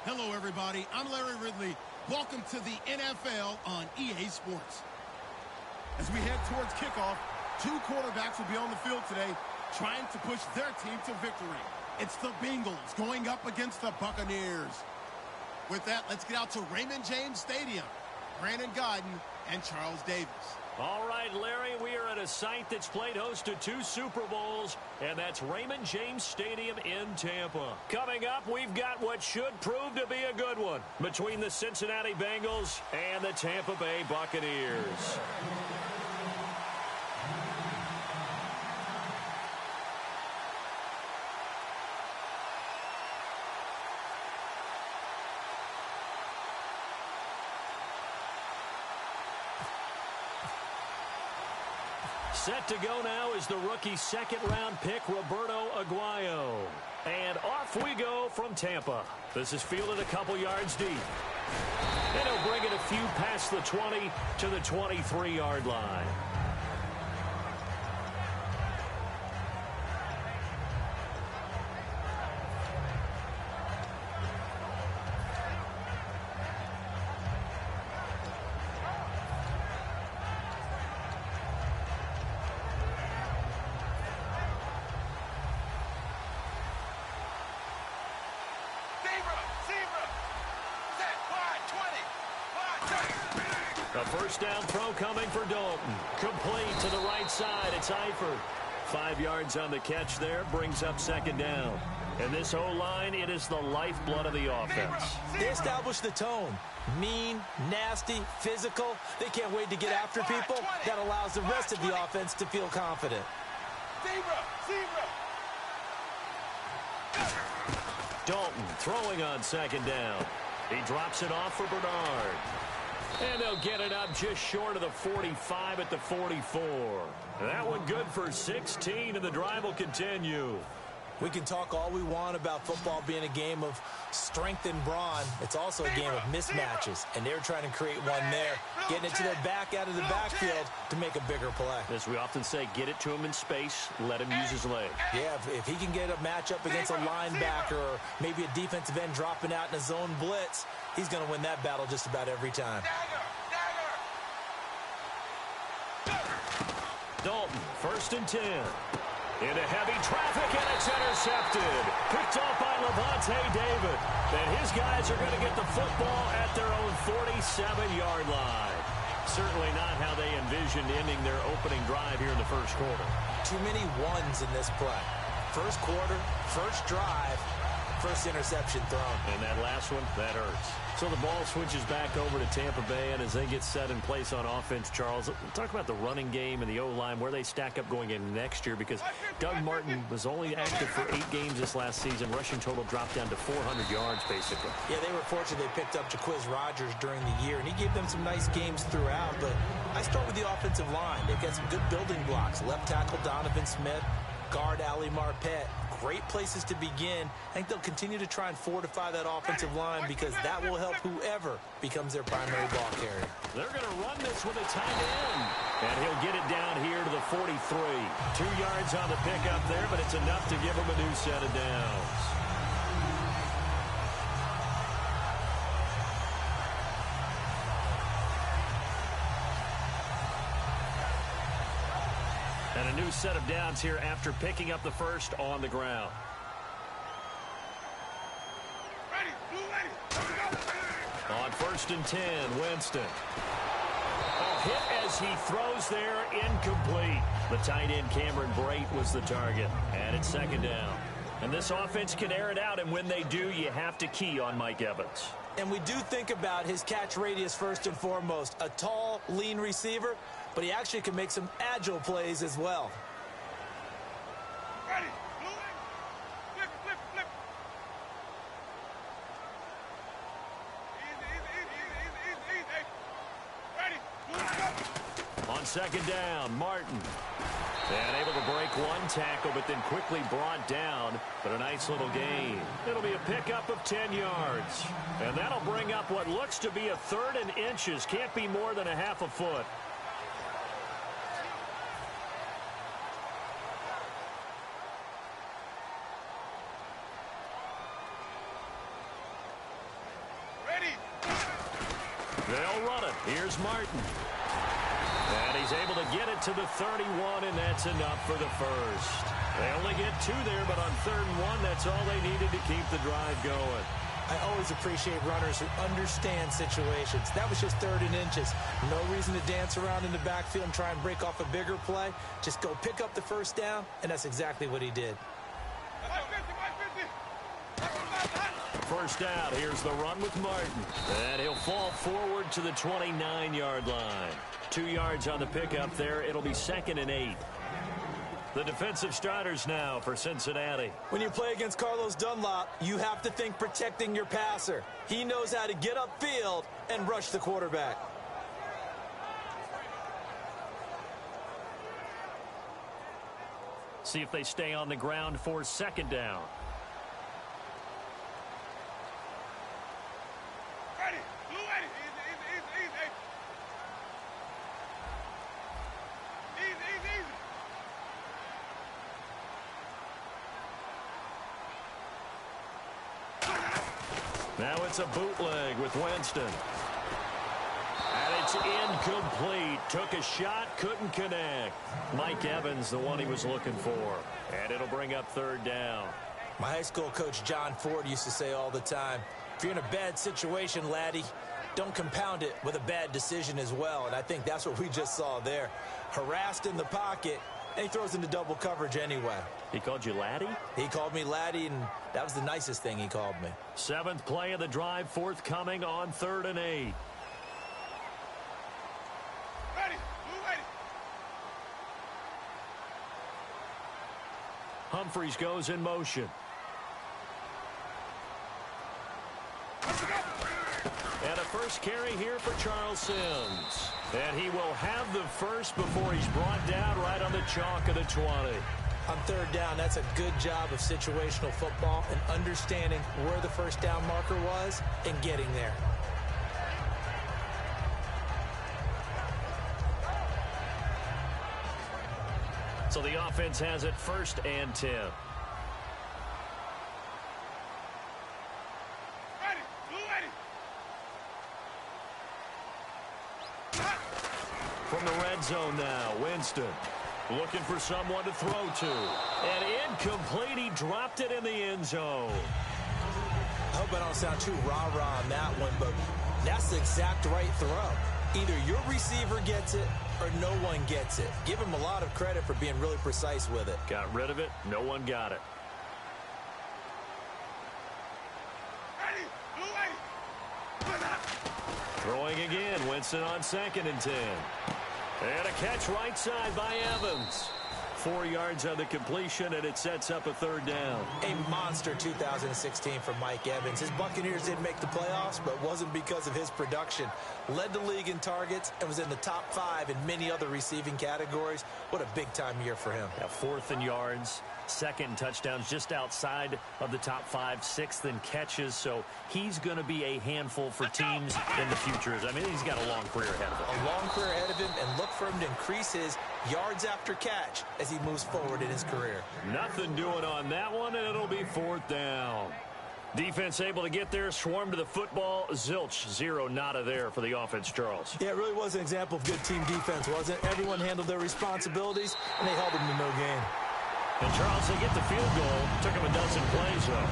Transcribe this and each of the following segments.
Hello, everybody. I'm Larry Ridley. Welcome to the NFL on EA Sports. As we head towards kickoff, two quarterbacks will be on the field today trying to push their team to victory. It's the Bengals going up against the Buccaneers. With that, let's get out to Raymond James Stadium. Brandon Godden and Charles Davis. All right, Larry, we are at a site that's played host to 2 Super Bowls, and that's Raymond James Stadium in Tampa. Coming up, we've got what should prove to be a good one between the Cincinnati Bengals and the Tampa Bay Buccaneers. Set to go now is the rookie second-round pick, Roberto Aguayo. And off we go from Tampa. This is fielded a couple yards deep. And he'll bring it a few past the 20 to the 23-yard line. A first down throw coming for Dalton. Complete to the right side. It's Eifert. 5 yards on the catch there. Brings up second down. And this O-line, it is the lifeblood of the offense. They establish the tone. Mean, nasty, physical. They can't wait to get after people. That allows the rest of the offense to feel confident. Dalton throwing on second down. He drops it off for Bernard. And they'll get it up just short of the 45 at the 44. That one good for 16, and the drive will continue. We can talk all we want about football being a game of strength and brawn. It's also a game of mismatches, and they're trying to create one there, getting it to their back out of the backfield to make a bigger play. As we often say, get it to him in space, let him use his leg. Yeah, if he can get a matchup against a linebacker or maybe a defensive end dropping out in a zone blitz, he's going to win that battle just about every time. Dalton, 1st and 10. Into heavy traffic, and it's intercepted. Picked off by Levante David. And his guys are going to get the football at their own 47-yard line. Certainly not how they envisioned ending their opening drive here in the first quarter. Too many ones in this play. First quarter, first drive, first interception thrown. And that last one, that hurts. So the ball switches back over to Tampa Bay, and as they get set in place on offense, Charles, we'll talk about the running game and the O-line, where they stack up going in next year, because Doug Martin was only active for 8 games this last season. Rushing total dropped down to 400 yards, basically. Yeah, they were fortunate they picked up Jaquiz Rogers during the year, and he gave them some nice games throughout, but I start with the offensive line. They've got some good building blocks. Left tackle Donovan Smith, guard Ali Marpet. Great places to begin. I think they'll continue to try and fortify that offensive line because that will help whoever becomes their primary ball carrier. They're going to run this with a tight end. And he'll get it down here to the 43. 2 yards on the pickup there, but it's enough to give him a new set of downs. And a new set of downs here after picking up the first on the ground. On 1st and 10, Winston. A hit as he throws there, incomplete. The tight end Cameron Brate was the target. And it's second down. And this offense can air it out, and when they do, you have to key on Mike Evans. And we do think about his catch radius first and foremost. A tall, lean receiver, but he actually can make some agile plays as well. Ready. Flip, flip, flip. Easy, easy, easy, easy, easy. Ready. On second down, Martin. And able to break one tackle, but then quickly brought down. But a nice little gain. It'll be a pickup of 10 yards. And that'll bring up what looks to be a 3rd and inches. Can't be more than a half a foot. They'll run it. Here's Martin. And he's able to get it to the 31, and that's enough for the first. They only get 2 there, but on 3rd and 1, that's all they needed to keep the drive going. I always appreciate runners who understand situations. That was just 3rd and inches. No reason to dance around in the backfield and try and break off a bigger play. Just go pick up the first down, and that's exactly what he did. First down, here's the run with Martin. And he'll fall forward to the 29-yard line. 2 yards on the pickup there. It'll be 2nd and 8. The defensive starters now for Cincinnati. When you play against Carlos Dunlap, you have to think protecting your passer. He knows how to get upfield and rush the quarterback. See if they stay on the ground for 2nd down. Ready. Blue ready. Easy. Easy. Now it's a bootleg with Winston. And it's incomplete. Took a shot, couldn't connect. Mike Evans, the one he was looking for. And it'll bring up 3rd down. My high school coach, John Ford, used to say all the time, if you're in a bad situation, laddie, don't compound it with a bad decision as well. And I think that's what we just saw there. Harassed in the pocket, and he throws into double coverage anyway. He called you laddie? He called me laddie, and that was the nicest thing he called me. 7th play of the drive, forthcoming on 3rd and 8. Ready. Blue ready. Humphreys goes in motion. And a first carry here for Charles Sims. And he will have the first before he's brought down right on the chalk of the 20. On 3rd down, that's a good job of situational football and understanding where the first down marker was and getting there. So the offense has it 1st and 10. Ready. Blue ready. From the red zone now, Winston looking for someone to throw to. And incomplete. He dropped it in the end zone. I hope I don't sound too rah-rah on that one, but that's the exact right throw. Either your receiver gets it or no one gets it. Give him a lot of credit for being really precise with it. Got rid of it. No one got it. Ready. Blue ready. Throwing again. Winston on 2nd and 10. And a catch right side by Evans. 4 yards on the completion, and it sets up a 3rd down. A monster 2016 for Mike Evans. His Buccaneers didn't make the playoffs, but it wasn't because of his production. Led the league in targets and was in the top 5 in many other receiving categories. What a big-time year for him. Now 4th in yards, 2nd in touchdowns, just outside of the top 5, 6th in catches. So he's going to be a handful for teams in the future. I mean, he's got a long career ahead of him. A long career ahead of him, and look for him to increase his yards after catch as he moves forward in his career. Nothing doing on that one, and it'll be 4th down. Defense able to get there, swarm to the football. Zilch, 0 nada there for the offense, Charles. Yeah, it really was an example of good team defense, wasn't it? Everyone handled their responsibilities, and they held them to no gain. And Charles, they get the field goal. Took him a dozen plays, though.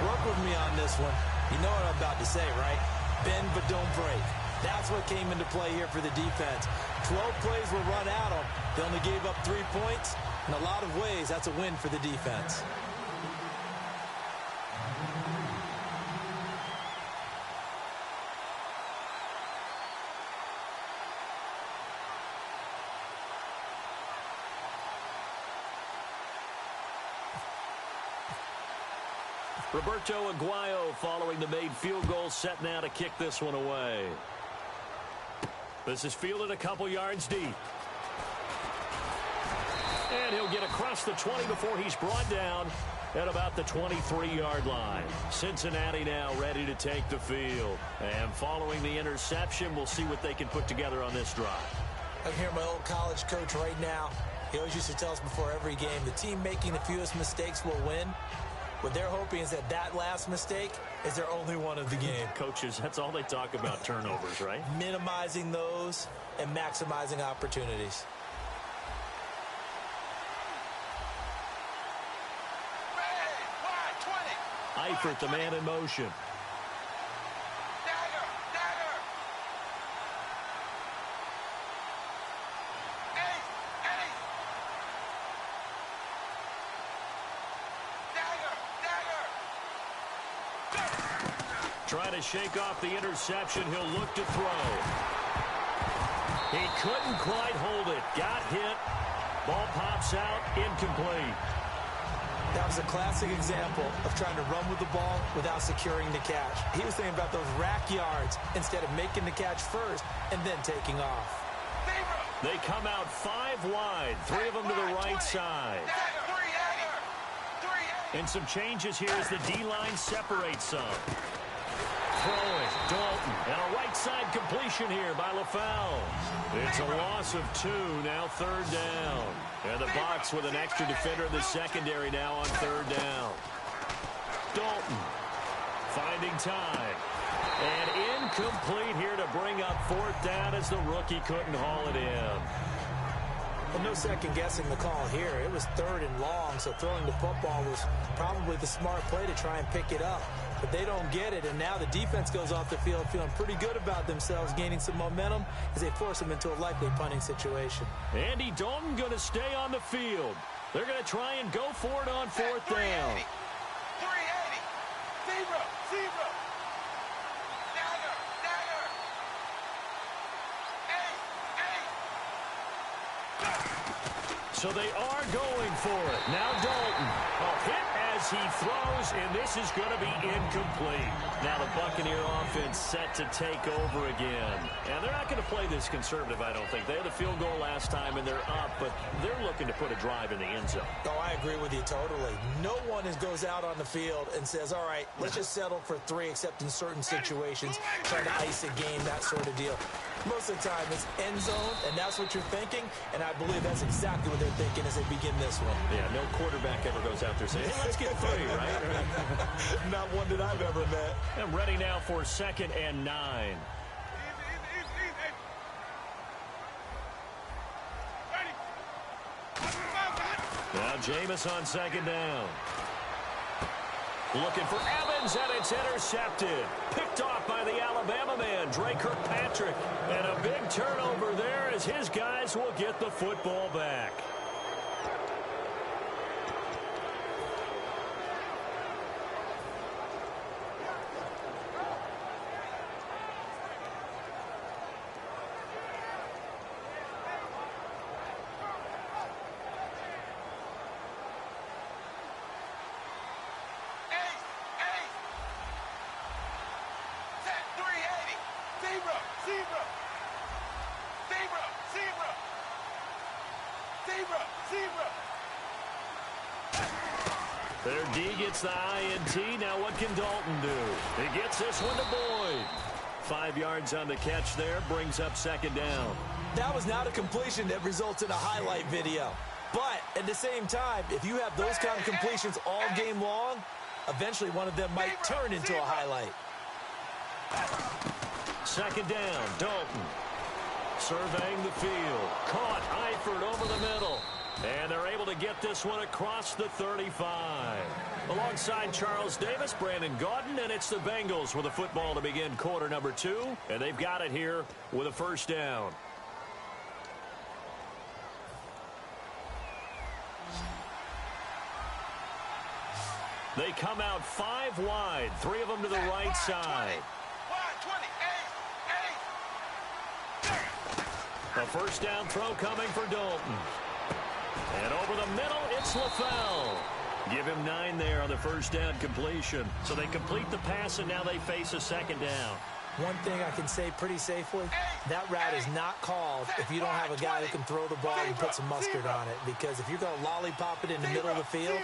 Work with me on this one. You know what I'm about to say, right? Bend but don't break. That's what came into play here for the defense. 12 plays were run at them. They only gave up 3 points. In a lot of ways, that's a win for the defense. Roberto Aguayo following the made field goal, set now to kick this one away. This is fielded a couple yards deep. And he'll get across the 20 before he's brought down at about the 23-yard line. Cincinnati now ready to take the field. And following the interception, we'll see what they can put together on this drive. I hear my old college coach right now. He always used to tell us before every game, the team making the fewest mistakes will win. What they're hoping is that that last mistake is their only one of the game. Coaches, that's all they talk about, turnovers, right? Minimizing those and maximizing opportunities. Eifert, the man in motion. Trying to shake off the interception. He'll look to throw. He couldn't quite hold it. Got hit. Ball pops out. Incomplete. That was a classic example of trying to run with the ball without securing the catch. He was thinking about those rack yards instead of making the catch first and then taking off. They come out 5 wide. 3 of them to the right side. And some changes here as the D-line separates some. Throwing, Dalton, and a right side completion here by LaFell. It's a loss of 2, now 3rd down. And the box with an extra defender in the secondary now on 3rd down. Dalton finding time. And incomplete here to bring up 4th down as the rookie couldn't haul it in. Well, no second guessing the call here. It was 3rd and long, so throwing the football was probably the smart play to try and pick it up. But they don't get it, and now the defense goes off the field feeling pretty good about themselves, gaining some momentum as they force them into a likely punting situation. Andy Dalton going to stay on the field. They're going to try and go for it on 4th down. 380. 0. So they are going for it. Now Dalton. A hit as he throws, and this is going to be incomplete. Now the Buccaneer offense set to take over again. And they're not going to play this conservative, I don't think. They had the field goal last time, and they're up, but they're looking to put a drive in the end zone. Oh, I agree with you totally. No one goes out on the field and says, all right, let's just settle for 3, except in certain situations, trying to ice a game, that sort of deal. Most of the time, it's end zone, and that's what you're thinking, and I believe that's exactly what they're thinking as they begin this one. Yeah, no quarterback ever goes out there saying, hey, let's get 3, right? Not one that I've ever met. And ready now for 2nd and 9. Now Jameis on 2nd down. Looking for Evans, and it's intercepted. Picked off by the Alabama man, Dre Kirkpatrick. And a big turnover there as his guys will get the football back. Their D gets the INT. Now what can Dalton do? He gets this one to Boyd. 5 yards on the catch there, brings up 2nd down. That was not a completion that results in a highlight video. But at the same time, if you have those kind of completions all game long, eventually one of them might turn into a highlight. 2nd down, Dalton. Surveying the field. Caught Eifert over the middle. And they're able to get this one across the 35. Alongside Charles Davis, Brandon Gaudin, and it's the Bengals with a football to begin quarter number 2. And they've got it here with a 1st down. They come out 5 wide, 3 of them to the right side. A 1st down throw coming for Dalton. And over the middle, it's LaFell. Give him 9 there on the 1st down completion. So they complete the pass, and now they face a 2nd down. One thing I can say pretty safely, that route is not called if you don't have a guy who can throw the ball and put some mustard on it. Because if you're going to lollipop it in the middle of the field,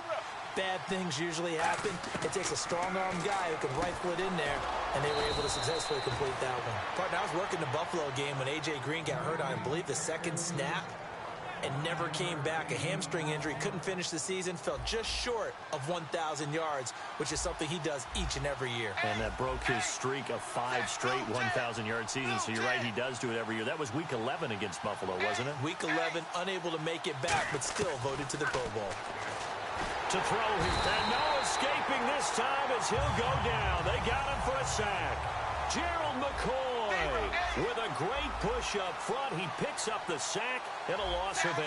bad things usually happen. It takes a strong-armed guy who can rifle it in there, and they were able to successfully complete that one. Partner, I was working the Buffalo game when A.J. Green got hurt on, I believe, the 2nd snap. and never came back. A hamstring injury, couldn't finish the season, fell just short of 1,000 yards, which is something he does each and every year. And that broke his streak of 5 straight 1,000-yard seasons. So you're right, he does do it every year. That was Week 11 against Buffalo, wasn't it? Week 11, unable to make it back, but still voted to the Pro Bowl. To throw him, and no escaping this time as he'll go down. They got him for a sack. Gerald McCoy with a great push up front. He picks up the sack and a loss of 8.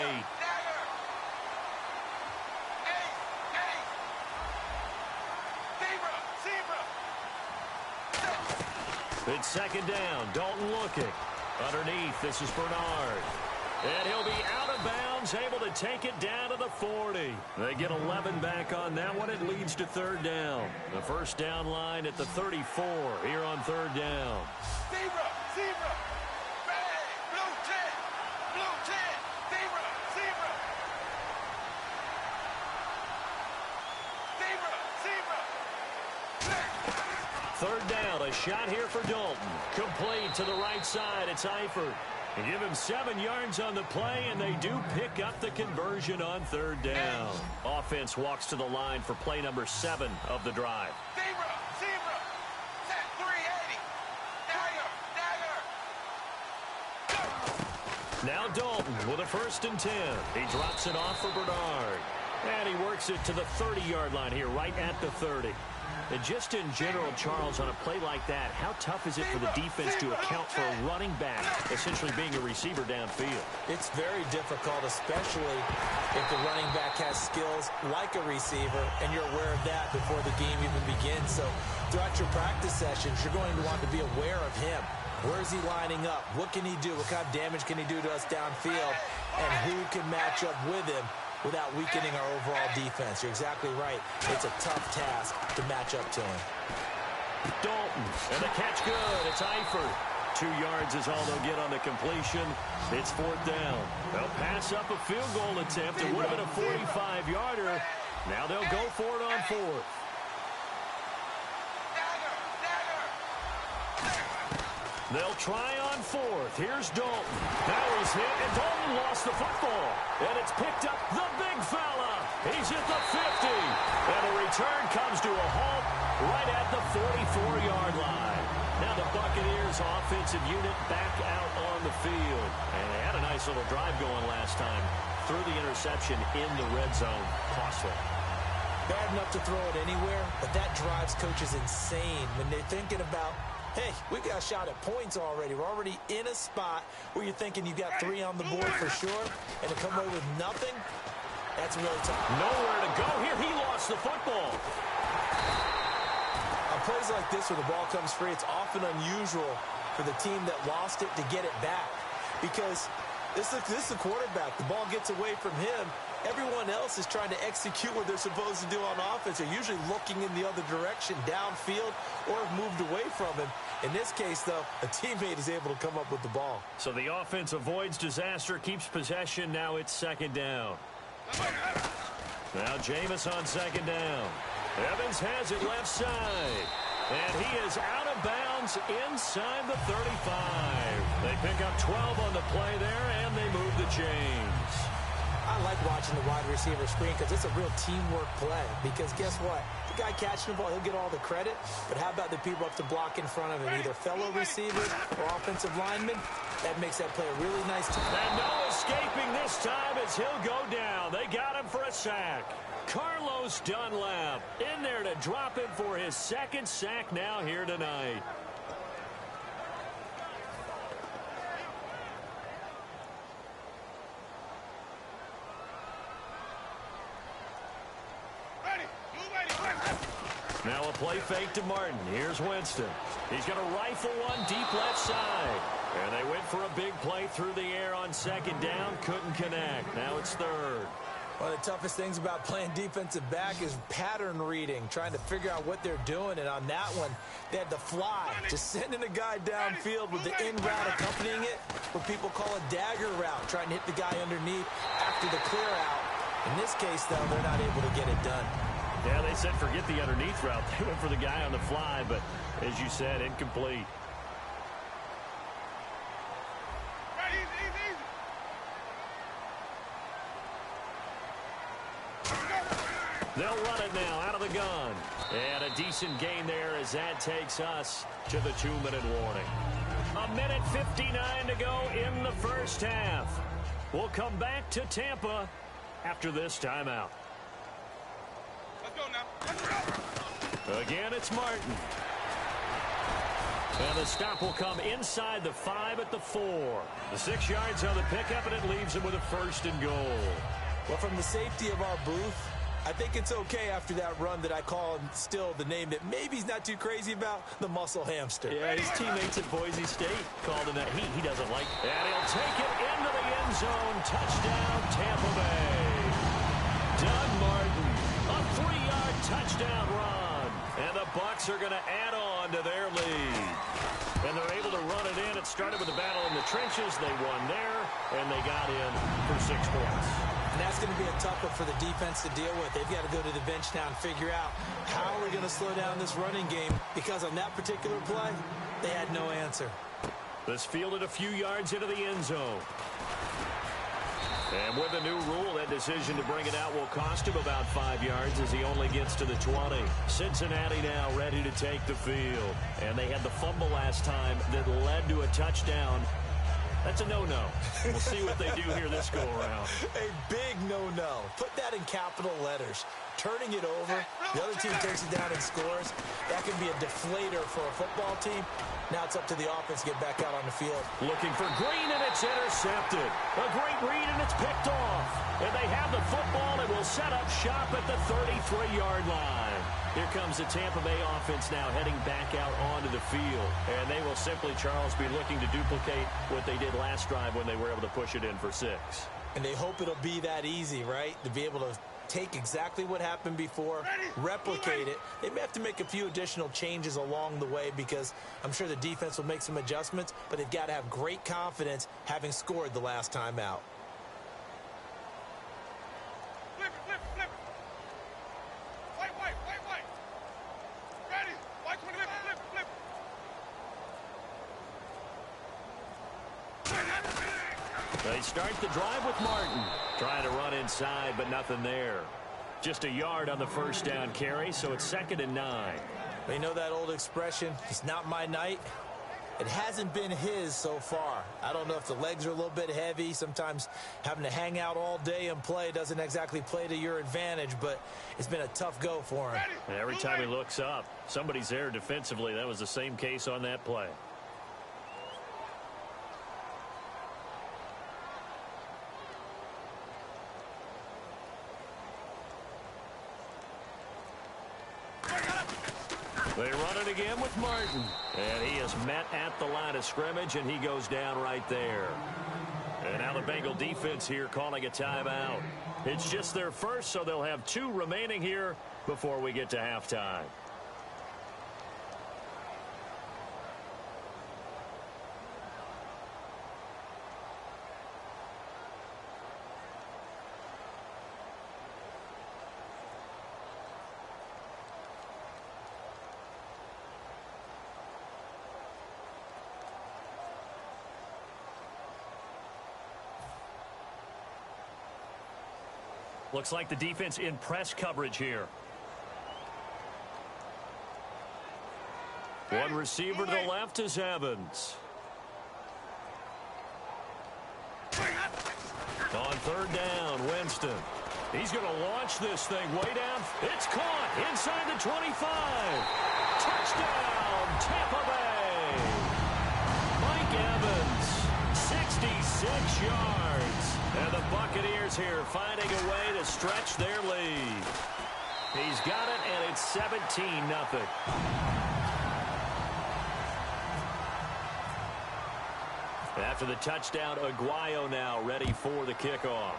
It's second down. Dalton looking. Underneath, this is Bernard. And he'll be out of bounds, able to take it down to the 40. They get 11 back on that one. It leads to third down. The first down line at the 34 here on third down. Zebra, zebra, red, blue 10, zebra, zebra. Zebra, zebra. Third down, a shot here for Dalton. Complete to the right side. It's Eifert. They give him 7 yards on the play, and they do pick up the conversion on third down. Offense walks to the line for play number 7 of the drive. Zebra, zebra, set 380. Dagger, dagger. Now Dalton with a 1st and 10. He drops it off for Bernard. And he works it to the 30-yard line here, right at the 30. And just in general, Charles, on a play like that, how tough is it for the defense to account for a running back essentially being a receiver downfield? It's very difficult, especially if the running back has skills like a receiver, and you're aware of that before the game even begins. So throughout your practice sessions, you're going to want to be aware of him. Where is he lining up? What can he do? What kind of damage can he do to us downfield? And who can match up with him without weakening our overall defense? You're exactly right. It's a tough task to match up to him. Dalton, and the catch good. It's Eifert. 2 yards is all they'll get on the completion. It's fourth down. They'll pass up a field goal attempt. It would have been a 45-yarder. Now they'll go for it on fourth. They'll try on fourth. Here's Dalton. Now he's hit, and Dalton lost the football. And it's picked up the big fella. He's at the 50. And the return comes to a halt right at the 44-yard line. Now the Buccaneers offensive unit back out on the field. And they had a nice little drive going last time. Threw the interception in the red zone. Costly. Bad enough to throw it anywhere, but that drives coaches insane when they're thinking about, hey, we got a shot at points already. We're already in a spot where you're thinking you got 3 on the board for sure, and to come away with nothing, that's really tough. Nowhere to go here. He lost the football. On plays like this where the ball comes free, it's often unusual for the team that lost it to get it back, because this is the quarterback. The ball gets away from him. Everyone else is trying to execute what they're supposed to do on offense. They're usually looking in the other direction, downfield, or have moved away from him. In this case, though, a teammate is able to come up with the ball. So the offense avoids disaster, keeps possession. Now it's second down. Now Jameis on second down. Evans has it left side. And he is out of bounds inside the 35. They pick up 12 on the play there, and they move the chains. I like watching the wide receiver screen because it's a real teamwork play. Because guess what? The guy catching the ball, he'll get all the credit. But how about the people up to block in front of him, either fellow receivers or offensive linemen? That makes that play a really nice team. And no escaping this time as he'll go down. They got him for a sack. Carlos Dunlap in there to drop him for his 2nd sack now here tonight. Now a play fake to Martin. Here's Winston. He's going to rifle one deep left side. And they went for a big play through the air on second down. Couldn't connect. Now it's third. One of the toughest things about playing defensive back is pattern reading, trying to figure out what they're doing. And on that one, they had the fly, just sending a guy downfield with the in route accompanying it, what people call a dagger route, trying to hit the guy underneath after the clear out. In this case, though, they're not able to get it done. Yeah, they said forget the underneath route. They went for the guy on the fly, but as you said, incomplete. They'll run it now out of the gun. And a decent gain there as that takes us to the 2-minute warning. 1:59 to go in the first half. We'll come back to Tampa after this timeout. Let's go now. Let's go. Again, it's Martin. And the stop will come inside the 5 at the 4. The 6 yards on the pickup, and it leaves him with a 1st and goal. Well, from the safety of our booth, I think it's okay after that run that I call him still the name that maybe he's not too crazy about, the muscle hamster. Yeah, his teammates at Boise State called him that. He doesn't like. And he'll take it into the end zone. Touchdown, Tampa Bay. Doug Martin, a 3-yard touchdown run. And the Bucs are going to add on to their lead. And they're able to run it in. It started with a battle in the trenches. They won there, and they got in for 6 points. And that's going to be a tough one for the defense to deal with. They've got to go to the bench now and figure out how we're going to slow down this running game, because on that particular play, they had no answer. This fielded a few yards into the end zone. And with a new rule, that decision to bring it out will cost him about 5 yards as he only gets to the 20. Cincinnati now ready to take the field. And they had the fumble last time that led to a touchdown. That's a no-no. We'll see what they do here this go-around. A big no-no. Put that in capital letters. Turning it over, the other team takes it down and scores. That can be a deflator for a football team. Now it's up to the offense to get back out on the field. Looking for Green, and it's intercepted. A great read, and it's picked off. And they have the football and will set up shop at the 33-yard line. Here comes the Tampa Bay offense now heading back out onto the field. And they will simply, Charles, be looking to duplicate what they did last drive when they were able to push it in for 6. And they hope it'll be that easy, right? To be able to take exactly what happened before, replicate it. They may have to make a few additional changes along the way, because I'm sure the defense will make some adjustments, but they've got to have great confidence having scored the last time out. Flip it, flip it, flip it. White, white, white, white. Ready. White, flip it, flip it, flip it. They start the drive with Martin. Trying to run inside, but nothing there. Just a yard on the first down carry, so it's 2nd and 9. You know that old expression, it's not my night? It hasn't been his so far. I don't know if the legs are a little bit heavy. Sometimes having to hang out all day and play doesn't exactly play to your advantage, but it's been a tough go for him. And every time he looks up, somebody's there defensively. That was the same case on that play. They run it again with Martin. And he is met at the line of scrimmage, and he goes down right there. And now the Bengal defense here calling a timeout. It's just their first, so they'll have 2 remaining here before we get to halftime. Looks like the defense in press coverage here. One receiver to the left is Evans. On 3rd down, Winston. He's going to launch this thing way down. It's caught inside the 25. Touchdown, Tampa Bay. Mike Evans, 66 yards. And the Buccaneers here finding a way to stretch their lead. He's got it, and it's 17-0. After the touchdown, Aguayo now ready for the kickoff.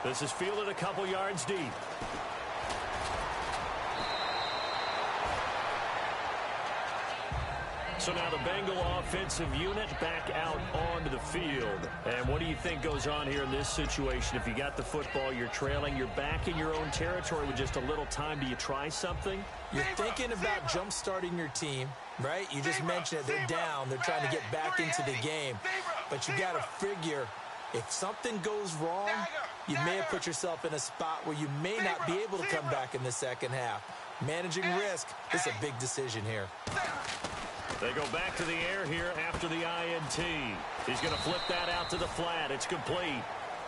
This is fielded a couple yards deep. So now the Bengal offensive unit back out onto the field. And what do you think goes on here in this situation? If you got the football, you're trailing, you're back in your own territory with just a little time. Do you try something? You're thinking about jump-starting your team, right? You just mentioned it. They're down. They're trying to get back into the game. But you got to figure If something goes wrong, you may have put yourself in a spot where you may not be able to come back in the second half. Managing risk is a big decision here. They go back to the air here after the INT. He's going to flip that out to the flat. It's complete.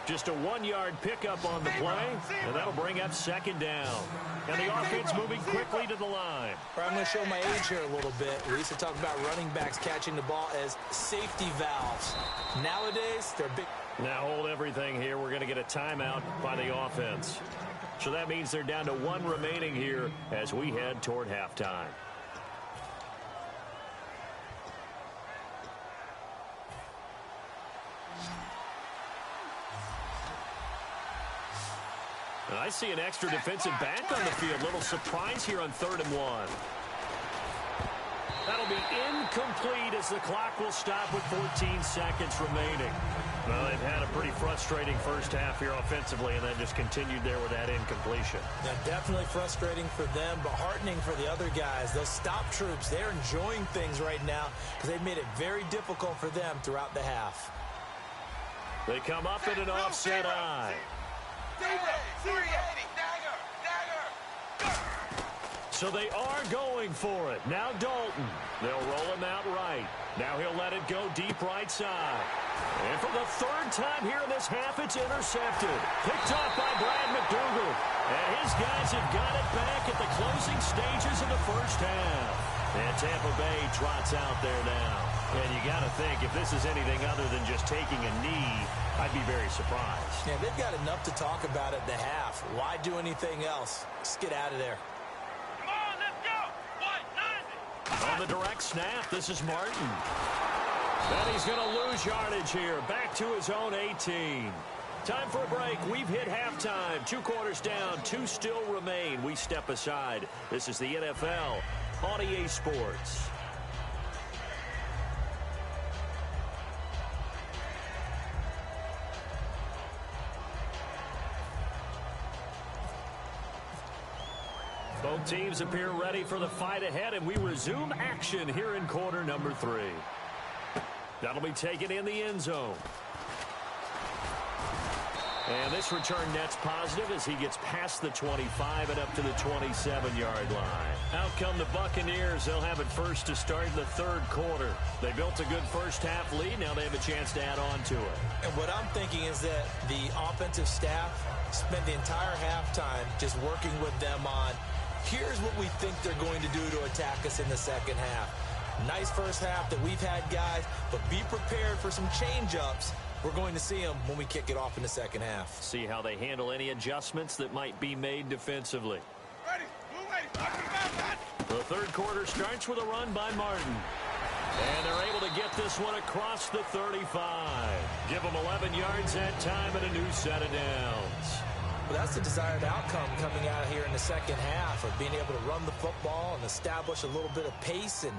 Just a 1-yard pickup on the play, and that'll bring up second down. And the offense moving quickly to the line. I'm going to show my age here a little bit. We used to talk about running backs catching the ball as safety valves. Nowadays, they're big. Now hold everything here. We're going to get a timeout by the offense. So that means they're down to 1 remaining here as we head toward halftime. I see an extra defensive back on the field. Little surprise here on 3rd and 1. That'll be incomplete as the clock will stop with 14 seconds remaining. Well, they've had a pretty frustrating first half here offensively, and then just continued there with that incompletion. Yeah, definitely frustrating for them, but heartening for the other guys. Those stop troops, they're enjoying things right now because they've made it very difficult for them throughout the half. They come up in an offset eye. So they are going for it. Now Dalton. They'll roll him out right. Now he'll let it go deep right side. And for the 3rd time here in this half, it's intercepted. Picked off by Brad McDougal. And his guys have got it back at the closing stages of the first half. And Tampa Bay trots out there now. And you got to think, if this is anything other than just taking a knee, I'd be very surprised. Yeah, they've got enough to talk about at the half. Why do anything else? Just get out of there. Come on, let's go. On the direct snap, this is Martin. Then he's going to lose yardage here. Back to his own 18. Time for a break. We've hit halftime. 2 quarters down. 2 still remain. We step aside. This is the NFL on EA Sports. Both teams appear ready for the fight ahead, and we resume action here in quarter number 3. That'll be taken in the end zone. And this return net's positive as he gets past the 25 and up to the 27-yard line. Out come the Buccaneers. They'll have it first to start in the 3rd quarter. They built a good first half lead. Now they have a chance to add on to it. And what I'm thinking is that the offensive staff spent the entire halftime just working with them on, here's what we think they're going to do to attack us in the second half. Nice first half that we've had, guys, but be prepared for some change-ups. We're going to see them when we kick it off in the second half. See how they handle any adjustments that might be made defensively. Ready, move ready. The 3rd quarter starts with a run by Martin. And they're able to get this one across the 35. Give them 11 yards that time and a new set of downs. Well, that's the desired outcome coming out here in the second half, of being able to run the football and establish a little bit of pace and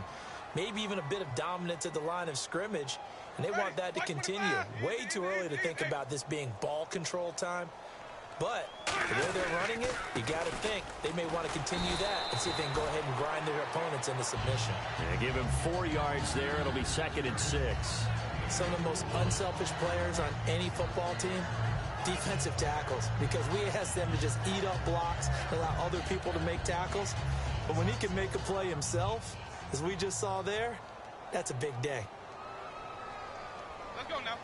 maybe even a bit of dominance at the line of scrimmage. And they want that to continue. Way too early to think about this being ball control time. But the way they're running it, you got to think they may want to continue that and see if they can go ahead and grind their opponents into submission. Yeah, give him 4 yards there. It'll be 2nd and 6. Some of the most unselfish players on any football team, defensive tackles, because we ask them to just eat up blocks and allow other people to make tackles. But when he can make a play himself, as we just saw there, that's a big day. Let's go now.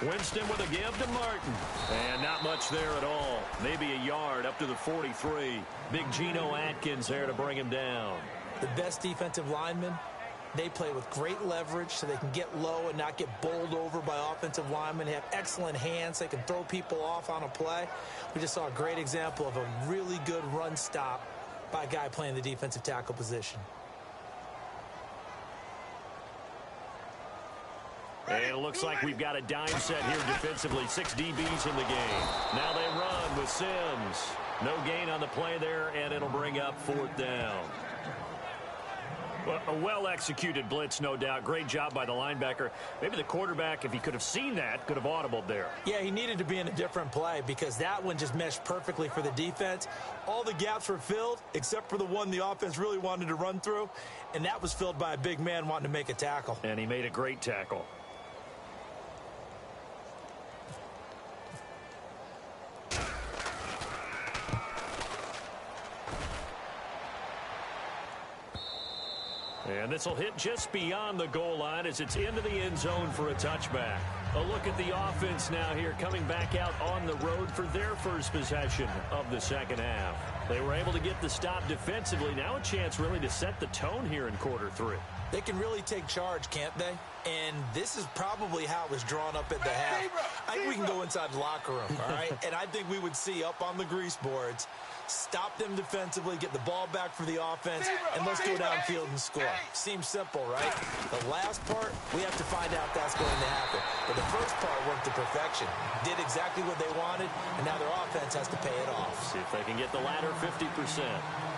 Winston with a give to Martin. And not much there at all. Maybe a yard up to the 43. Big Geno Atkins there to bring him down. The best defensive linemen, they play with great leverage so they can get low and not get bowled over by offensive linemen. They have excellent hands. They can throw people off on a play. We just saw a great example of a really good run stop by a guy playing the defensive tackle position. And it looks like we've got a dime set here defensively. 6 DBs in the game. Now they run with Sims. No gain on the play there, and it'll bring up 4th down. Well, a well-executed blitz, no doubt. Great job by the linebacker. Maybe the quarterback, if he could have seen that, could have audibled there. Yeah, he needed to be in a different play because that one just meshed perfectly for the defense. All the gaps were filled except for the one the offense really wanted to run through, and that was filled by a big man wanting to make a tackle. And he made a great tackle. And this will hit just beyond the goal line as it's into the end zone for a touchback. A look at the offense now here coming back out on the road for their first possession of the second half. They were able to get the stop defensively. Now a chance really to set the tone here in quarter 3. They can really take charge, can't they? And this is probably how it was drawn up at the half. I think we can go inside the locker room, all right? And I think we would see up on the grease boards, stop them defensively, get the ball back for the offense, and let's go downfield and score. Seems simple, right? The last part, we have to find out that's going to happen. But the first part worked to perfection. Did exactly what they wanted, and now their offense has to pay it off. See if they can get the latter 50%.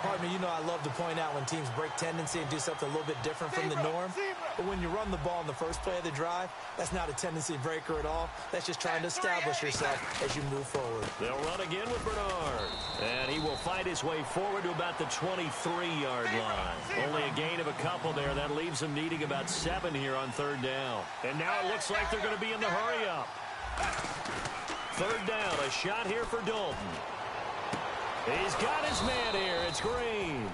Pardon me, you know I love to point out when teams break tendency and do something a little bit different from the norm. But when you run the ball in the first play of the drive, that's not a tendency breaker at all. That's just trying to establish yourself as you move forward. They'll run again with Bernard. And he will fight his way forward to about the 23-yard line. Only a gain of a couple there. That leaves him needing about 7 here on third down. And now it looks like they're going to be in the hurry-up. Third down, a shot here for Dalton. He's got his man here. It's Green.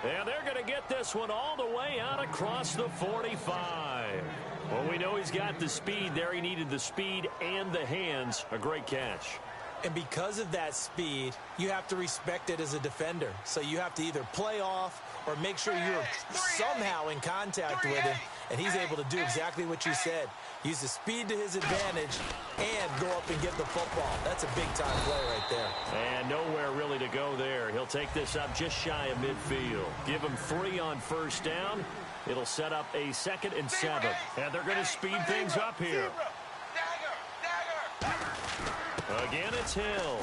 And they're going to get this one all the way out across the 45. Well, we know he's got the speed there. He needed the speed and the hands. A great catch. And because of that speed, you have to respect it as a defender. So you have to either play off or make sure you're somehow in contact with him. And he's able to do exactly what you said. Use the speed to his advantage and go up and get the football. That's a big-time play right there. And nowhere really to go there. He'll take this up just shy of midfield. Give him 3 on first down. It'll set up a 2nd and 7. And they're going to speed things up here. Again, it's Hill.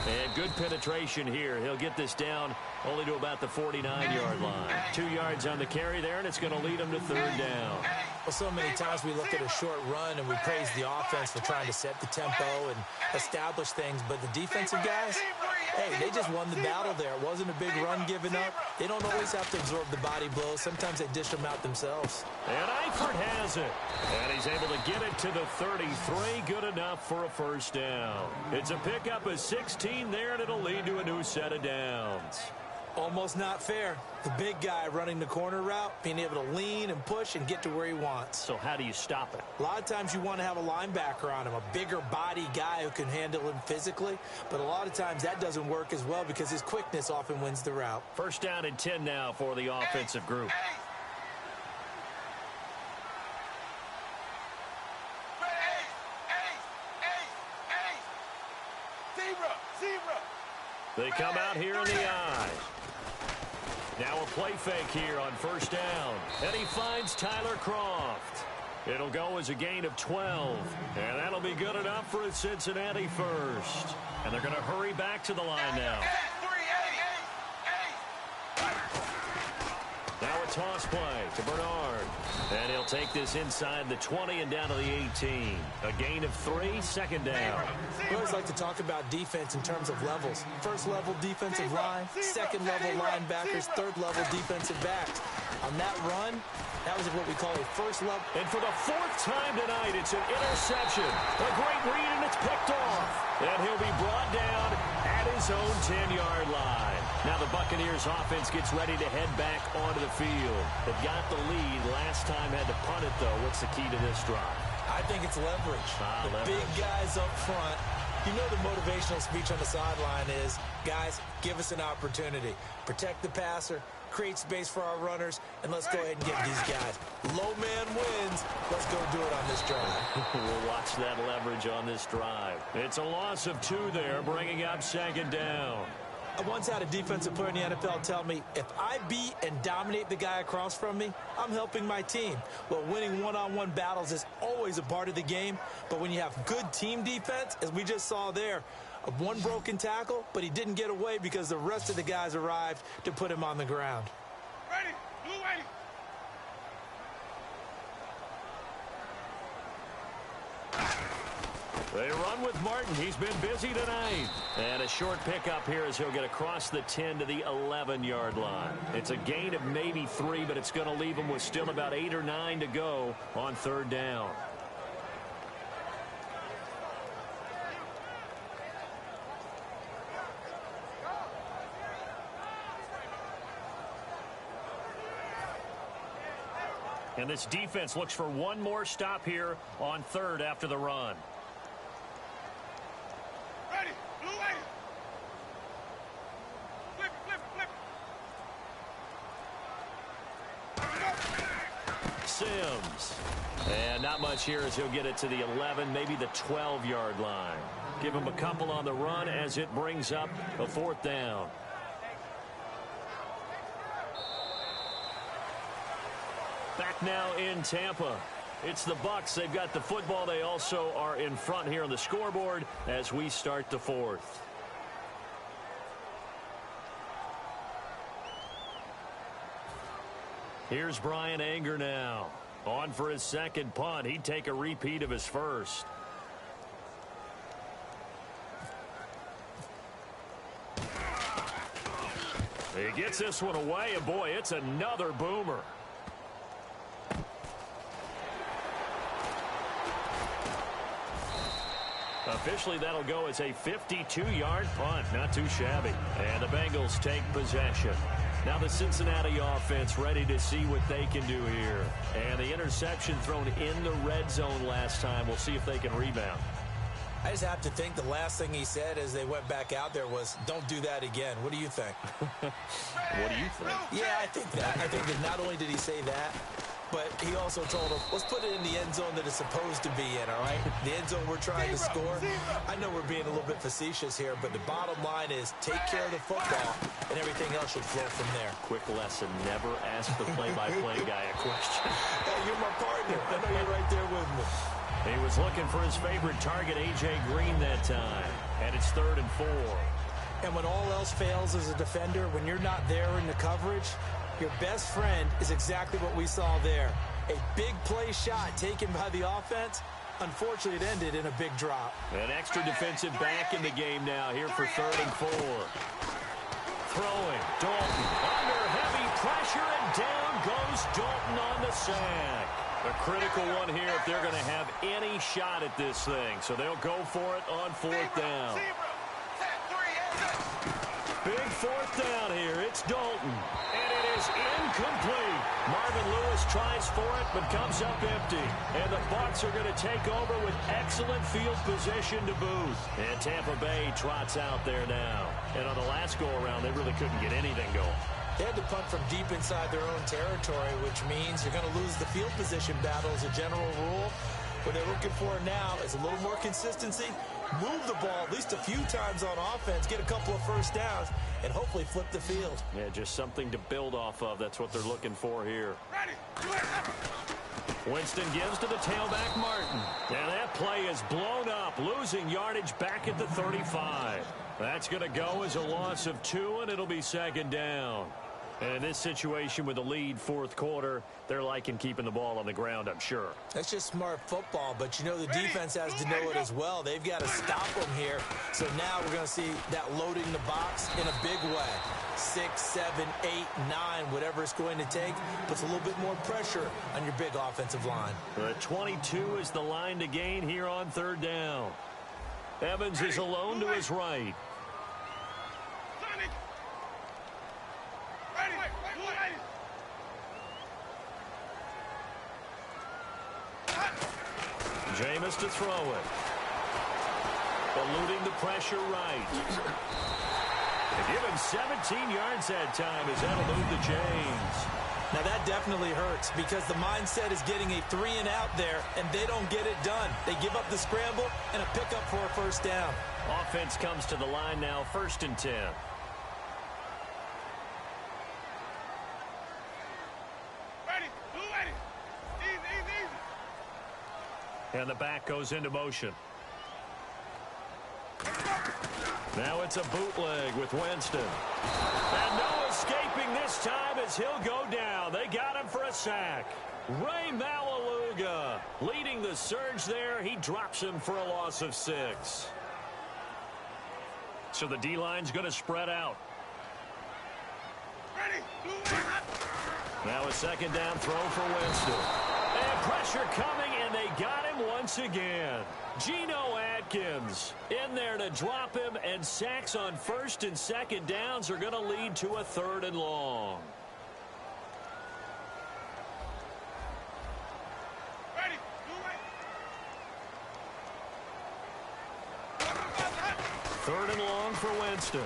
And good penetration here. He'll get this down only to about the 49-yard line. 2 yards on the carry there, and it's going to lead him to third down. Well, so many times we look at a short run and we praise the offense for trying to set the tempo and establish things. But the defensive guys, hey, they just won the battle there. It wasn't a big run given up. They don't always have to absorb the body blows. Sometimes they dish them out themselves. And Eifert has it. And he's able to get it to the 33. Good enough for a first down. It's a pickup of 16 there, and it'll lead to a new set of downs. Almost not fair. The big guy running the corner route, being able to lean and push and get to where he wants. So how do you stop it? A lot of times you want to have a linebacker on him, a bigger body guy who can handle him physically. But a lot of times that doesn't work as well because his quickness often wins the route. First down and 10 now for the offensive group. They come out here in the eye. Now a play fake here on first down. And he finds Tyler Croft. It'll go as a gain of 12. And that'll be good enough for a Cincinnati first. And they're going to hurry back to the line now. Now a toss play to Bernard. And he'll take this inside the 20 and down to the 18. A gain of 3, second down. We always like to talk about defense in terms of levels. First level defensive line, second level linebackers, third level defensive backs. On that run, that was what we call a first level. And for the 4th time tonight, it's an interception. A great read, and it's picked off. And he'll be brought down at his own 10-yard line. Now the Buccaneers offense gets ready to head back onto the field. They've got the lead. Last time had to punt it, though. What's the key to this drive? I think it's leverage. Leverage. Big guys up front. You know the motivational speech on the sideline is, guys, give us an opportunity. Protect the passer, create space for our runners, and let's go ahead and get these guys. Low man wins. Let's go do it on this drive. We'll watch that leverage on this drive. It's a loss of 2 there, bringing up second down. I once had a defensive player in the NFL tell me, if I beat and dominate the guy across from me, I'm helping my team. Well, winning one-on-one battles is always a part of the game, but when you have good team defense, as we just saw there, one broken tackle, but he didn't get away because the rest of the guys arrived to put him on the ground. Ready, blue ready. They run with Martin. He's been busy tonight. And a short pickup here as he'll get across the 10 to the 11-yard line. It's a gain of maybe 3, but it's going to leave him with still about 8 or 9 to go on third down. And this defense looks for one more stop here on third after the run. Ready, blue way. Flip, flip, flip. Sims. And not much here as he'll get it to the 11, maybe the 12-yard line. Give him a couple on the run as it brings up a fourth down. Back now in Tampa. It's the Bucs. They've got the football. They also are in front here on the scoreboard as we start the fourth. Here's Brian Anger now. On for his second punt. He'd take a repeat of his first. He gets this one away, and boy, it's another boomer. Officially, that'll go as a 52-yard punt. Not too shabby. And the Bengals take possession. Now the Cincinnati offense ready to see what they can do here. And the interception thrown in the red zone last time. We'll see if they can rebound. I just have to think the last thing he said as they went back out there was, don't do that again. What do you think? What do you think? Yeah, I think that. I think that not only did he say that, but he also told him, let's put it in the end zone that it's supposed to be in, all right? The end zone we're trying to score. I know we're being a little bit facetious here, but the bottom line is take care of the football, and everything else should flow from there. Quick lesson, never ask the play-by-play guy a question. Hey, you're my partner. I know you're right there with me. He was looking for his favorite target, A.J. Green, that time. And it's 3rd and 4. And when all else fails as a defender, when you're not there in the coverage, your best friend is exactly what we saw there. A big play shot taken by the offense. Unfortunately, it ended in a big drop. An extra defensive back in the game now here for 3rd and 4. Throwing, Dalton under heavy pressure, and down goes Dalton on the sack. A critical one here if they're going to have any shot at this thing. So they'll go for it on 4th down. Big 4th down here. It's Dalton. And it is incomplete. Marvin Lewis tries for it, but comes up empty. And the Bucs are going to take over with excellent field position to boot. And Tampa Bay trots out there now. And on the last go-around, they really couldn't get anything going. They had to punt from deep inside their own territory, which means you're going to lose the field position battle as a general rule. What they're looking for now is a little more consistency, move the ball at least a few times on offense, get a couple of first downs, and hopefully flip the field. Yeah, just something to build off of. That's what they're looking for here. Winston gives to the tailback, Martin. And that play is blown up, losing yardage back at the 35. That's going to go as a loss of 2, and it'll be 2nd down. And in this situation with a lead 4th quarter, they're liking keeping the ball on the ground, I'm sure. That's just smart football, but you know the defense has to know it as well. They've got to stop them here. So now we're going to see that loading the box in a big way. 6, 7, 8, 9, whatever it's going to take, puts a little bit more pressure on your big offensive line. 22 is the line to gain here on 3rd down. Evans is alone to his right. Jameis to throw it. Eluding the pressure right. They give him 17 yards that time as that'll move the chains. Now that definitely hurts because the mindset is getting a 3-and-out there, and they don't get it done. They give up the scramble and a pickup for a first down. Offense comes to the line now, 1st and 10. And the back goes into motion. Now it's a bootleg with Winston. And no escaping this time as he'll go down. They got him for a sack. Ray Malaluga leading the surge there. He drops him for a loss of 6. So the D-line's going to spread out. Now a 2nd down throw for Winston. And pressure coming, and they got him once again. Geno Atkins in there to drop him, and sacks on 1st and 2nd downs are going to lead to a 3rd and long. 3rd and long for Winston.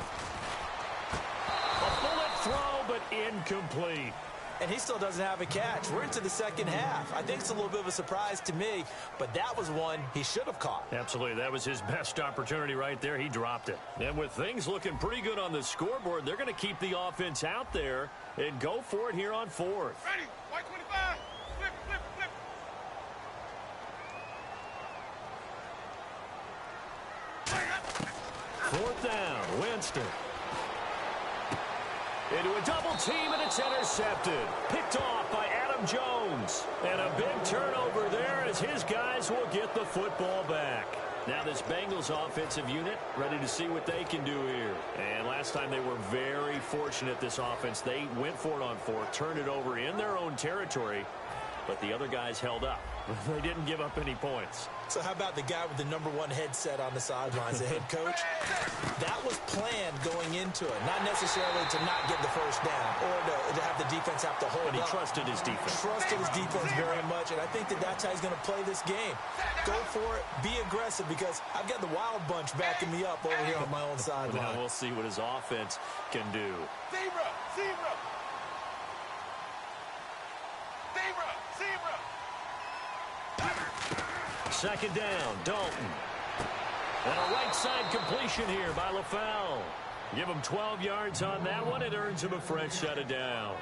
A bullet throw, but incomplete. And he still doesn't have a catch. We're into the second half. I think it's a little bit of a surprise to me, but that was one he should have caught. Absolutely. That was his best opportunity right there. He dropped it. And with things looking pretty good on the scoreboard, they're going to keep the offense out there and go for it here on 4th. Ready, white 25. Flip, flip, flip. 4th down, Winston. Into a double team, and it's intercepted. Picked off by Adam Jones. And a big turnover there as his guys will get the football back. Now this Bengals offensive unit ready to see what they can do here. And last time they were very fortunate, this offense. They went for it on 4th, turned it over in their own territory, but the other guys held up. They didn't give up any points. So how about the guy with the #1 headset on the sidelines, the head coach? That was planned going into it, not necessarily to not get the first down or to have the defense have to hold But he up. trusted his defense. Trusted his defense very much, and I think that's how he's going to play this game. Go for it, be aggressive, because I've got the wild bunch backing me up over here on my own sideline. Now we'll see what his offense can do. Zebra, zebra. Zebra, zebra. 2nd down, Dalton. And a right side completion here by LaFell. Give him 12 yards on that one. It earns him a fresh set of downs.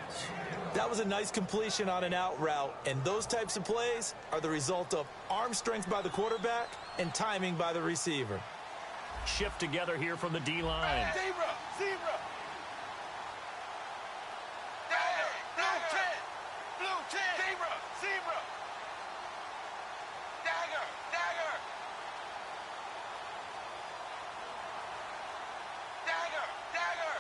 That was a nice completion on an out route, and those types of plays are the result of arm strength by the quarterback and timing by the receiver. Shift together here from the D-line. Zebra, zebra. Dagger, blue 10. Blue 10. Zebra, zebra. Dagger, dagger. Dagger, dagger.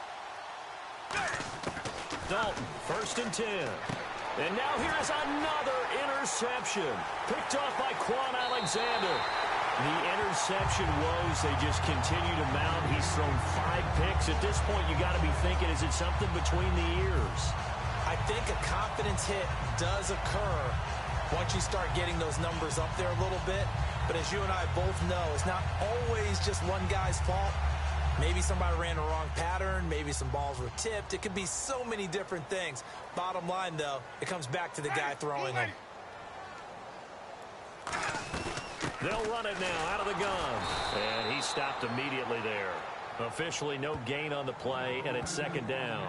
Dalton, 1st and 10. And now here is another interception. Picked off by Quan Alexander. The interception woes, they just continue to mount. He's thrown 5 picks. At this point, you got to be thinking, is it something between the ears? I think a confidence hit does occur once you start getting those numbers up there a little bit. But as you and I both know, it's not always just one guy's fault. Maybe somebody ran the wrong pattern. Maybe some balls were tipped. It could be so many different things. Bottom line, though, it comes back to the guy throwing them. They'll run it now out of the gun. And he stopped immediately there. Officially no gain on the play, and it's 2nd down.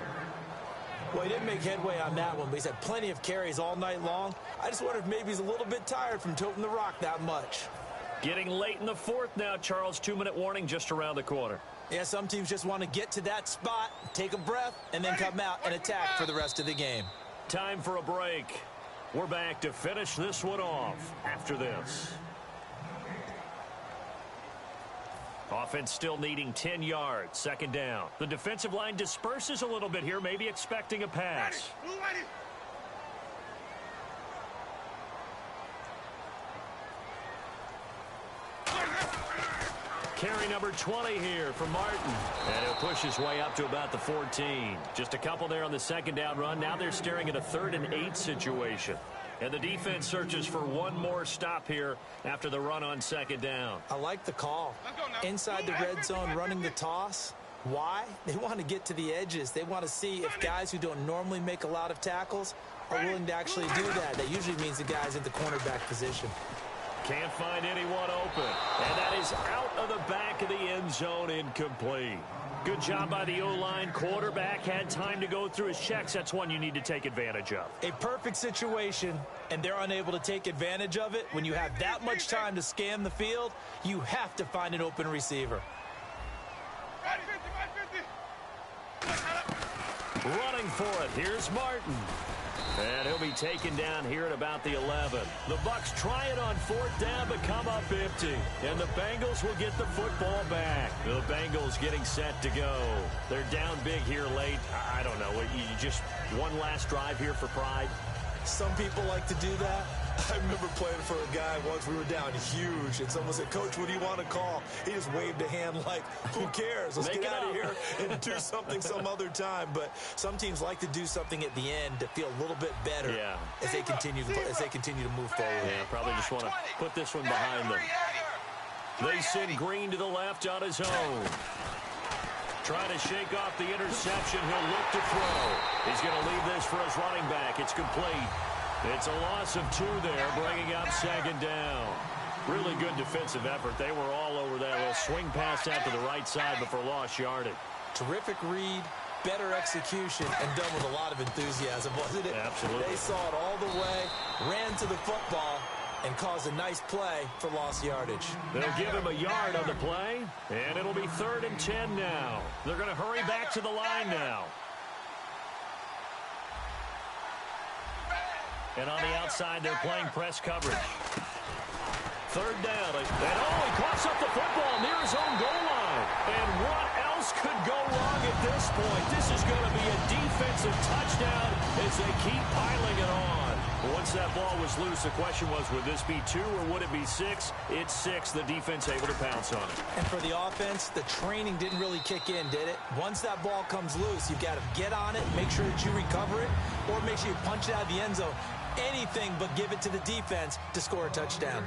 Well, he didn't make headway on that one, but he's had plenty of carries all night long. I just wonder if maybe he's a little bit tired from toting the rock that much. Getting late in the 4th now, Charles. 2-minute warning just around the corner. Yeah, some teams just want to get to that spot, take a breath, and then come out and attack for the rest of the game. Time for a break. We're back to finish this one off after this. Offense still needing 10 yards. 2nd down. The defensive line disperses a little bit here, maybe expecting a pass. Ready, ready. Carry number 20 here for Martin. And he'll push his way up to about the 14. Just a couple there on the 2nd down run. Now they're staring at a 3rd and 8 situation. And the defense searches for one more stop here after the run on 2nd down. I like the call. Inside the red zone, running the toss. Why? They want to get to the edges. They want to see if guys who don't normally make a lot of tackles are willing to actually do that. That usually means the guy's in the cornerback position. Can't find anyone open. And that is out of the back of the end zone, incomplete. Good job by the O-line. Quarterback had time to go through his checks. That's one you need to take advantage of. A perfect situation, and they're unable to take advantage of it. When you have that much time to scan the field, you have to find an open receiver. Running for it. Here's Martin. And he'll be taken down here at about the 11. The Bucs try it on 4th down, but come up empty. And the Bengals will get the football back. The Bengals getting set to go. They're down big here late. I don't know. You just one last drive here for pride? Some people like to do that. I remember playing for a guy once. We were down huge, and someone said, "Coach, what do you want to call?" He just waved a hand like, who cares? Let's get out of here and do something some other time. But some teams like to do something at the end to feel a little bit better as they continue to move forward. Yeah, probably just want to put this one behind them. They send Green to the left on his own. Trying to shake off the interception. He'll look to throw. He's going to leave this for his running back. It's complete. It's a loss of 2 there, bringing up second down. Really good defensive effort. They were all over that little swing pass out to the right side before lost yardage. Terrific read, better execution, and done with a lot of enthusiasm, wasn't it? Absolutely. They saw it all the way, ran to the football, and caused a nice play for lost yardage. They'll give him a yard on the play, and it'll be 3rd and 10 now. They're going to hurry back to the line now. And on the outside, they're playing press coverage. 3rd down. And he coughs up the football near his own goal line. And what else could go wrong at this point? This is going to be a defensive touchdown as they keep piling it on. Once that ball was loose, the question was, would this be 2 or would it be 6? It's 6. The defense able to pounce on it. And for the offense, the training didn't really kick in, did it? Once that ball comes loose, you've got to get on it, make sure that you recover it, or make sure you punch it out of the end zone. Anything but give it to the defense to score a touchdown.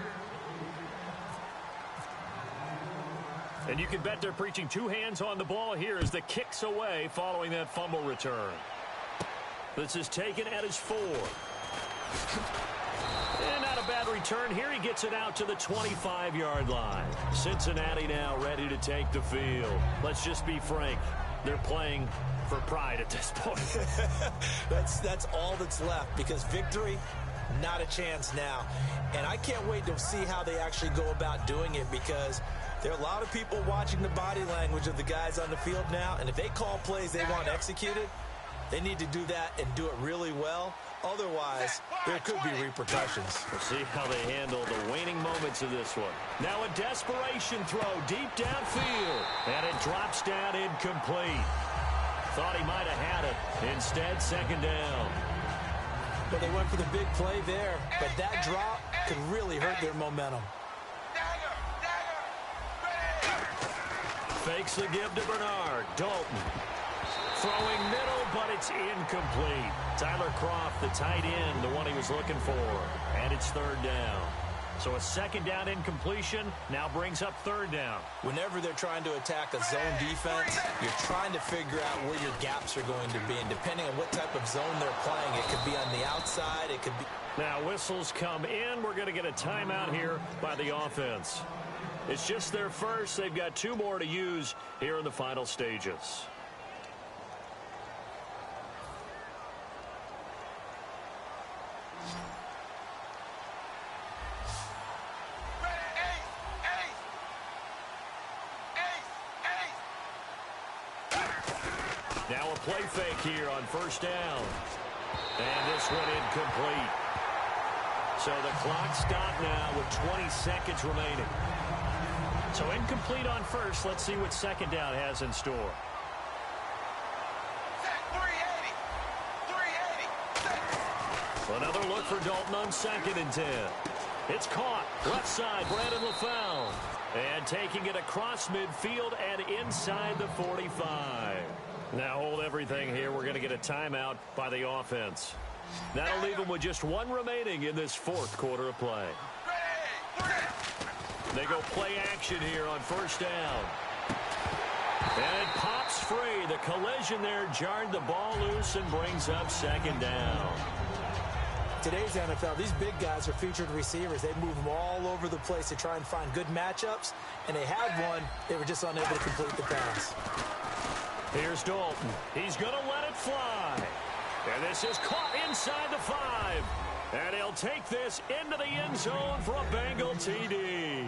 And you can bet they're preaching 2 hands on the ball here as the kick's away following that fumble return. This is taken at his 4. And not a bad return here. He gets it out to the 25-yard line. Cincinnati now ready to take the field. Let's just be frank. They're playing for pride at this point. That's all that's left, because victory, not a chance now. And I can't wait to see how they actually go about doing it, because there are a lot of people watching the body language of the guys on the field now, and if they call plays they want executed, they need to do that and do it really well. Otherwise, there could be repercussions. We'll see how they handle the waning moments of this one. Now a desperation throw deep downfield, and it drops down incomplete. Thought he might have had it. Instead, 2nd down. But they went for the big play there, but that drop could really hurt their momentum. Fakes the give to Bernard. Dalton throwing middle, but it's incomplete. Tyler Kroft, the tight end, the one he was looking for. And it's 3rd down. So a 2nd down incompletion now brings up 3rd down. Whenever they're trying to attack a zone defense, you're trying to figure out where your gaps are going to be. And depending on what type of zone they're playing, it could be on the outside, it could be... Now whistles come in. We're going to get a timeout here by the offense. It's just their first. They've got 2 more to use here in the final stages. Now a play fake here on 1st down. And this one incomplete. So the clock stopped now with 20 seconds remaining. So incomplete on 1st. Let's see what 2nd down has in store. 380. Another look for Dalton on 2nd and 10. It's caught. Left side, Brandon LaFell. And taking it across midfield and inside the 45. Now hold everything here. We're going to get a timeout by the offense. That'll leave them with just 1 remaining in this 4th quarter of play. They go play action here on 1st down. And it pops free. The collision there jarred the ball loose and brings up 2nd down. Today's NFL, these big guys are featured receivers. They move them all over the place to try and find good matchups. And they had one. They were just unable to complete the pass. Here's Dalton. He's going to let it fly. And this is caught inside the 5. And he'll take this into the end zone for a Bengal TD.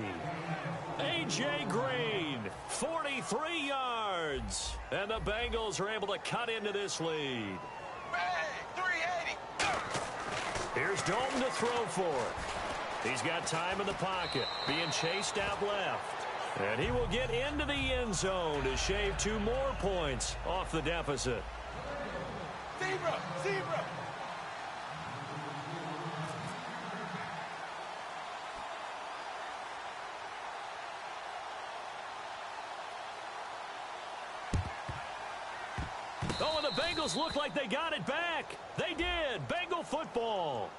A.J. Green, 43 yards. And the Bengals are able to cut into this lead. 380. Here's Dalton to throw for it. He's got time in the pocket, being chased out left. And he will get into the end zone to shave 2 more points off the deficit. Zebra! Zebra! Oh, and the Bengals look like they got it back. They did. Bengal football.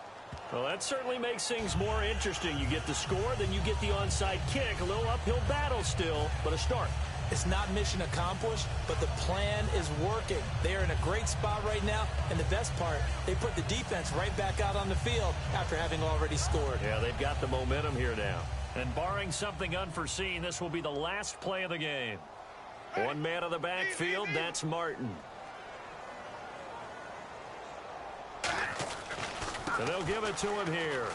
Well, that certainly makes things more interesting. You get the score, then you get the onside kick. A little uphill battle still, but a start. It's not mission accomplished, but the plan is working. They are in a great spot right now, and the best part, they put the defense right back out on the field after having already scored. Yeah, they've got the momentum here now. And barring something unforeseen, this will be the last play of the game. One man of the backfield, that's Martin. And they'll give it to him here.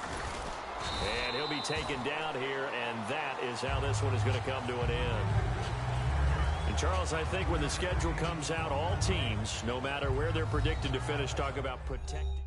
And he'll be taken down here, and that is how this one is going to come to an end. And, Charles, I think when the schedule comes out, all teams, no matter where they're predicted to finish, talk about protecting.